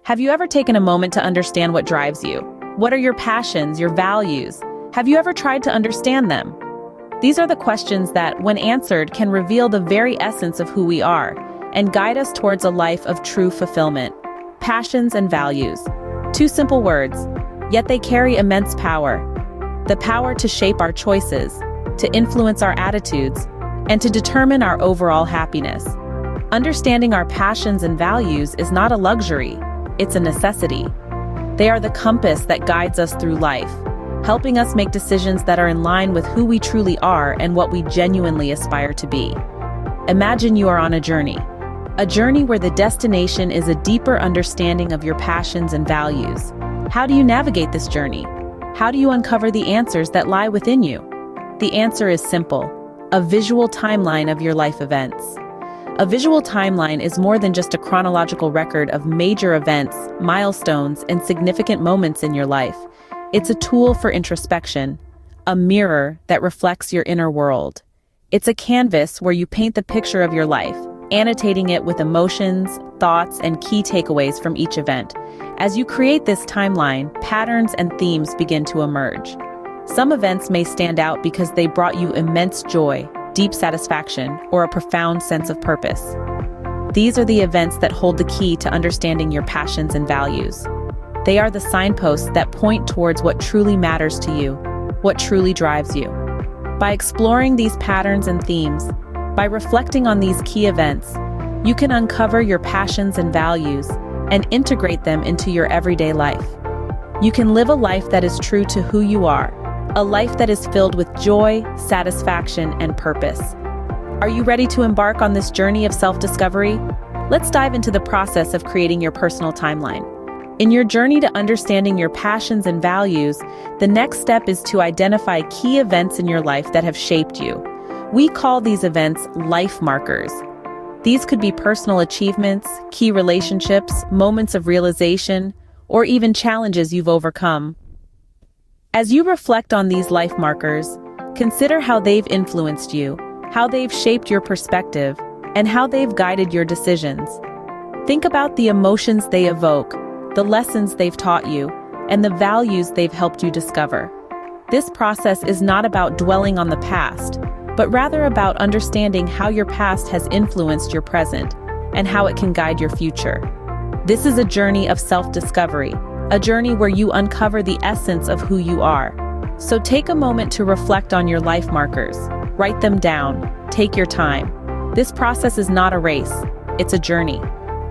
Have you ever taken a moment to understand what drives you? What are your passions, your values? Have you ever tried to understand them? These are the questions that, when answered, can reveal the very essence of who we are and guide us towards a life of true fulfillment. Passions and values. Two simple words, yet they carry immense power. The power to shape our choices, to influence our attitudes, and to determine our overall happiness. Understanding our passions and values is not a luxury, it's a necessity. They are the compass that guides us through life, helping us make decisions that are in line with who we truly are and what we genuinely aspire to be. Imagine you are on a journey where the destination is a deeper understanding of your passions and values. How do you navigate this journey? How do you uncover the answers that lie within you? The answer is simple: a visual timeline of your life events. A visual timeline is more than just a chronological record of major events, milestones, and significant moments in your life. It's a tool for introspection, a mirror that reflects your inner world. It's a canvas where you paint the picture of your life, annotating it with emotions, thoughts, and key takeaways from each event. As you create this timeline, patterns and themes begin to emerge. Some events may stand out because they brought you immense joy, deep satisfaction, or a profound sense of purpose. These are the events that hold the key to understanding your passions and values. They are the signposts that point towards what truly matters to you, what truly drives you. By exploring these patterns and themes, by reflecting on these key events, you can uncover your passions and values and integrate them into your everyday life. You can live a life that is true to who you are, a life that is filled with joy, satisfaction, and purpose. Are you ready to embark on this journey of self-discovery? Let's dive into the process of creating your personal timeline. In your journey to understanding your passions and values, the next step is to identify key events in your life that have shaped you. We call these events life markers. These could be personal achievements, key relationships, moments of realization, or even challenges you've overcome. As you reflect on these life markers, consider how they've influenced you, how they've shaped your perspective, and how they've guided your decisions. Think about the emotions they evoke, the lessons they've taught you, and the values they've helped you discover. This process is not about dwelling on the past, but rather about understanding how your past has influenced your present and how it can guide your future. This is a journey of self-discovery, a journey where you uncover the essence of who you are. So take a moment to reflect on your life markers. Write them down. Take your time. This process is not a race, it's a journey.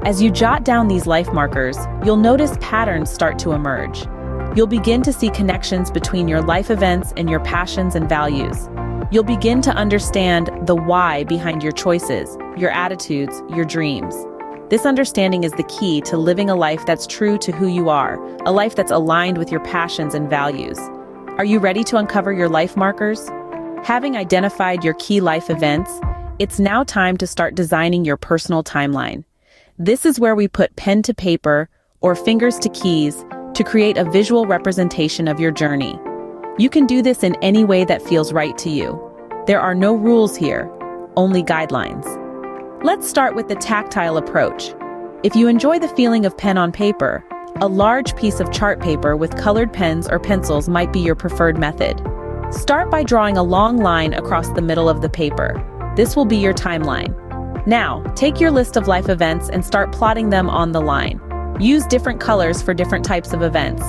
As you jot down these life markers, you'll notice patterns start to emerge. You'll begin to see connections between your life events and your passions and values. You'll begin to understand the why behind your choices, your attitudes, your dreams. This understanding is the key to living a life that's true to who you are, a life that's aligned with your passions and values. Are you ready to uncover your life markers? Having identified your key life events, it's now time to start designing your personal timeline. This is where we put pen to paper or fingers to keys to create a visual representation of your journey. You can do this in any way that feels right to you. There are no rules here, only guidelines. Let's start with the tactile approach. If you enjoy the feeling of pen on paper, a large piece of chart paper with colored pens or pencils might be your preferred method. Start by drawing a long line across the middle of the paper. This will be your timeline. Now, take your list of life events and start plotting them on the line. Use different colors for different types of events: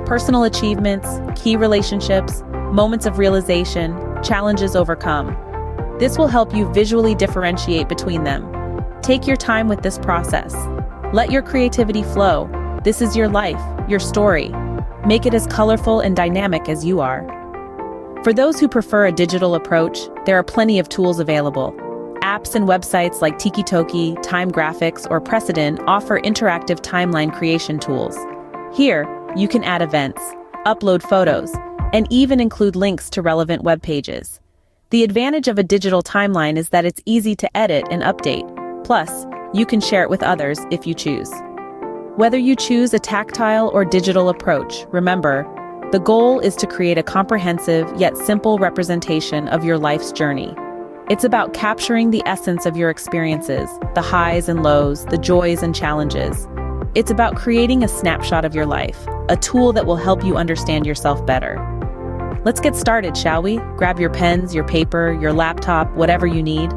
personal achievements, key relationships, moments of realization, challenges overcome. This will help you visually differentiate between them. Take your time with this process. Let your creativity flow. This is your life, your story. Make it as colorful and dynamic as you are. For those who prefer a digital approach, there are plenty of tools available. Apps and websites like Tiki-Toki, Time Graphics, or Precedent offer interactive timeline creation tools. Here, you can add events, upload photos, and even include links to relevant web pages. The advantage of a digital timeline is that it's easy to edit and update. Plus, you can share it with others if you choose. Whether you choose a tactile or digital approach, remember, the goal is to create a comprehensive yet simple representation of your life's journey. It's about capturing the essence of your experiences, the highs and lows, the joys and challenges. It's about creating a snapshot of your life, a tool that will help you understand yourself better. Let's get started, shall we? Grab your pens, your paper, your laptop, whatever you need.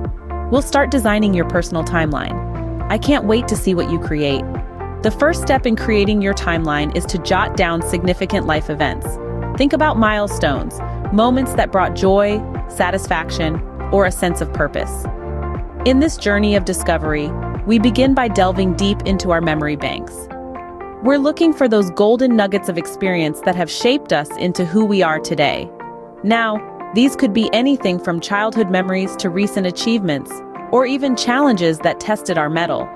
We'll start designing your personal timeline. I can't wait to see what you create. The first step in creating your timeline is to jot down significant life events. Think about milestones, moments that brought joy, satisfaction, or a sense of purpose. In this journey of discovery, we begin by delving deep into our memory banks. We're looking for those golden nuggets of experience that have shaped us into who we are today. Now, these could be anything from childhood memories to recent achievements, or even challenges that tested our mettle.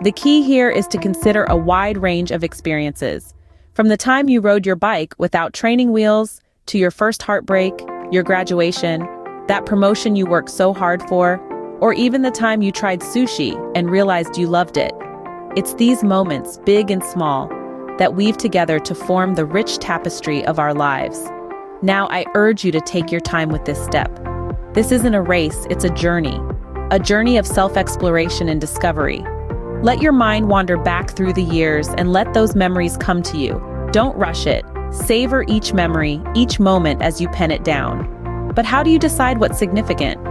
The key here is to consider a wide range of experiences. From the time you rode your bike without training wheels, to your first heartbreak, your graduation, that promotion you worked so hard for, or even the time you tried sushi and realized you loved it. It's these moments, big and small, that weave together to form the rich tapestry of our lives. Now I urge you to take your time with this step. This isn't a race, it's a journey of self-exploration and discovery. Let your mind wander back through the years and let those memories come to you. Don't rush it. Savor each memory, each moment as you pen it down. But how do you decide what's significant?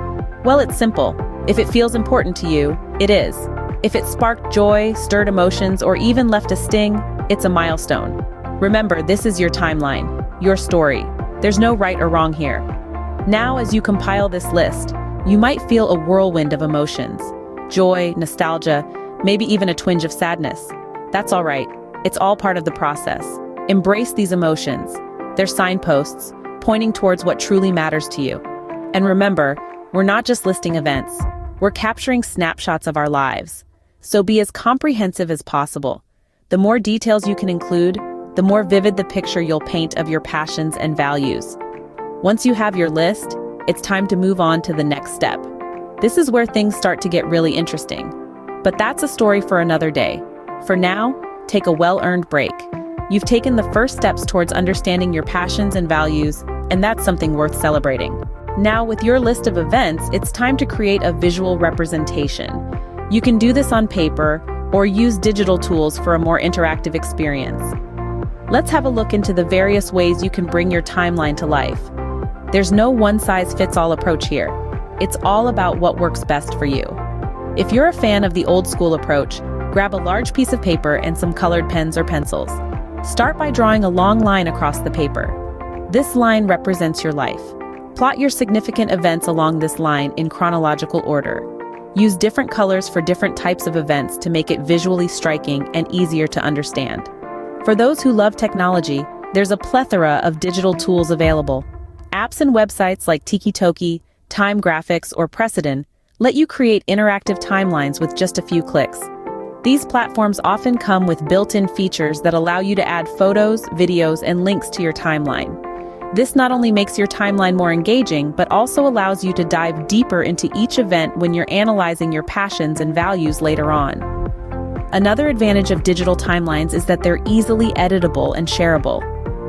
Well, it's simple. If it feels important to you, it is. If it sparked joy, stirred emotions, or even left a sting, it's a milestone. Remember, this is your timeline, your story. There's no right or wrong here. Now, as you compile this list, you might feel a whirlwind of emotions. Joy, nostalgia, maybe even a twinge of sadness. That's all right. It's all part of the process. Embrace these emotions. They're signposts, pointing towards what truly matters to you. And remember, we're not just listing events. We're capturing snapshots of our lives. So be as comprehensive as possible. The more details you can include, the more vivid the picture you'll paint of your passions and values. Once you have your list, it's time to move on to the next step. This is where things start to get really interesting. But that's a story for another day. For now, take a well-earned break. You've taken the first steps towards understanding your passions and values, and that's something worth celebrating. Now, with your list of events, it's time to create a visual representation. You can do this on paper or use digital tools for a more interactive experience. Let's have a look into the various ways you can bring your timeline to life. There's no one-size-fits-all approach here. It's all about what works best for you. If you're a fan of the old-school approach, grab a large piece of paper and some colored pens or pencils. Start by drawing a long line across the paper. This line represents your life. Plot your significant events along this line in chronological order. Use different colors for different types of events to make it visually striking and easier to understand. For those who love technology, there's a plethora of digital tools available. Apps and websites like TikiToki, Time Graphics, or Precedent let you create interactive timelines with just a few clicks. These platforms often come with built-in features that allow you to add photos, videos, and links to your timeline. This not only makes your timeline more engaging, but also allows you to dive deeper into each event when you're analyzing your passions and values later on. Another advantage of digital timelines is that they're easily editable and shareable.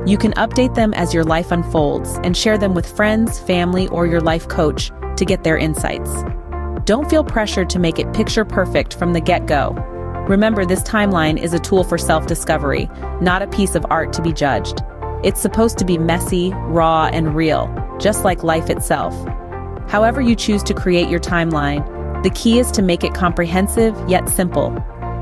You can update them as your life unfolds and share them with friends, family, or your life coach to get their insights. Don't feel pressured to make it picture perfect from the get-go. Remember, this timeline is a tool for self-discovery, not a piece of art to be judged. It's supposed to be messy, raw, and real, just like life itself. However you choose to create your timeline, the key is to make it comprehensive yet simple.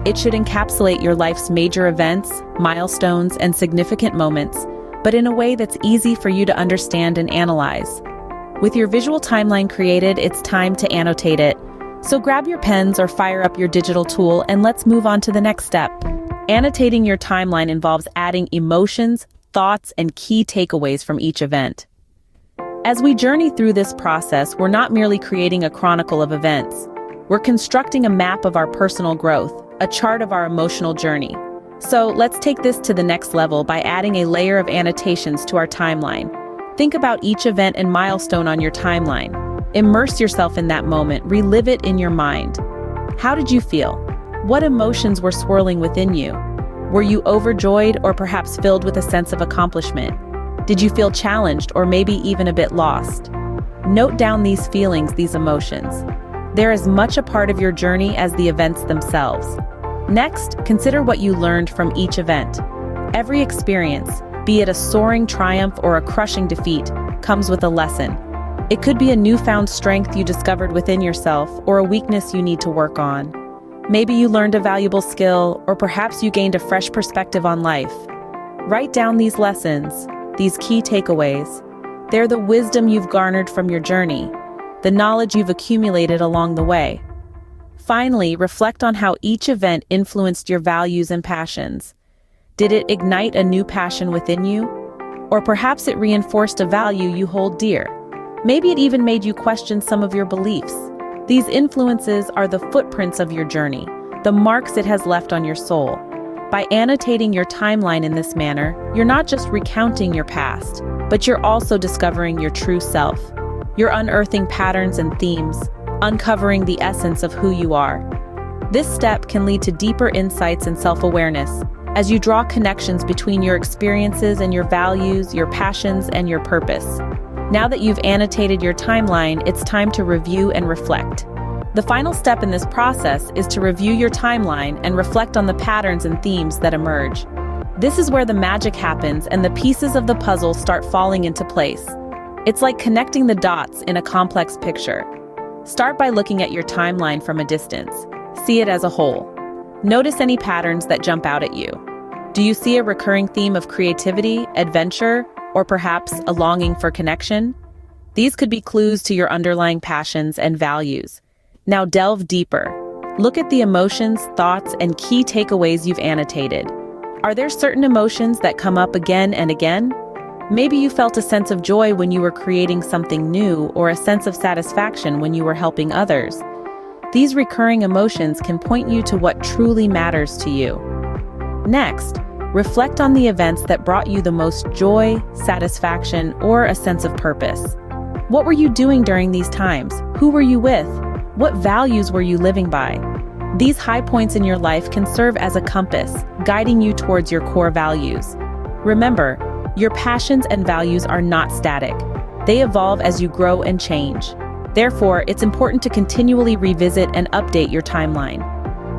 It should encapsulate your life's major events, milestones, and significant moments, but in a way that's easy for you to understand and analyze. With your visual timeline created, it's time to annotate it. So grab your pens or fire up your digital tool and let's move on to the next step. Annotating your timeline involves adding emotions, thoughts, and key takeaways from each event. As we journey through this process, we're not merely creating a chronicle of events. We're constructing a map of our personal growth, a chart of our emotional journey. So let's take this to the next level by adding a layer of annotations to our timeline. Think about each event and milestone on your timeline. Immerse yourself in that moment, relive it in your mind. How did you feel? What emotions were swirling within you? Were you overjoyed or perhaps filled with a sense of accomplishment? Did you feel challenged or maybe even a bit lost? Note down these feelings, these emotions. They're as much a part of your journey as the events themselves. Next, consider what you learned from each event. Every experience, be it a soaring triumph or a crushing defeat, comes with a lesson. It could be a newfound strength you discovered within yourself or a weakness you need to work on. Maybe you learned a valuable skill, or perhaps you gained a fresh perspective on life. Write down these lessons, these key takeaways. They're the wisdom you've garnered from your journey, the knowledge you've accumulated along the way. Finally, reflect on how each event influenced your values and passions. Did it ignite a new passion within you? Or perhaps it reinforced a value you hold dear. Maybe it even made you question some of your beliefs. These influences are the footprints of your journey, the marks it has left on your soul. By annotating your timeline in this manner, you're not just recounting your past, but you're also discovering your true self. You're unearthing patterns and themes, uncovering the essence of who you are. This step can lead to deeper insights and self-awareness as you draw connections between your experiences and your values, your passions, and your purpose. Now that you've annotated your timeline, it's time to review and reflect. The final step in this process is to review your timeline and reflect on the patterns and themes that emerge. This is where the magic happens and the pieces of the puzzle start falling into place. It's like connecting the dots in a complex picture. Start by looking at your timeline from a distance. See it as a whole. Notice any patterns that jump out at you. Do you see a recurring theme of creativity, adventure, or perhaps a longing for connection? These could be clues to your underlying passions and values. Now delve deeper. Look at the emotions, thoughts, and key takeaways you've annotated. Are there certain emotions that come up again and again? Maybe you felt a sense of joy when you were creating something new, or a sense of satisfaction when you were helping others. These recurring emotions can point you to what truly matters to you. Next, reflect on the events that brought you the most joy, satisfaction, or a sense of purpose. What were you doing during these times? Who were you with? What values were you living by? These high points in your life can serve as a compass, guiding you towards your core values. Remember, your passions and values are not static. They evolve as you grow and change. Therefore, it's important to continually revisit and update your timeline.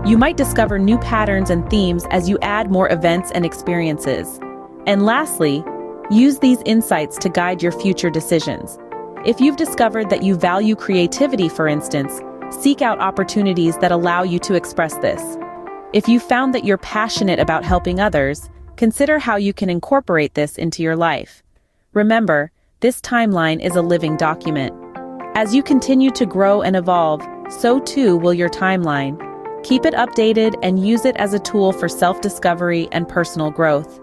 You might discover new patterns and themes as you add more events and experiences. And lastly, use these insights to guide your future decisions. If you've discovered that you value creativity, for instance, seek out opportunities that allow you to express this. If you found that you're passionate about helping others, consider how you can incorporate this into your life. Remember, this timeline is a living document. As you continue to grow and evolve, so too will your timeline. Keep it updated and use it as a tool for self-discovery and personal growth.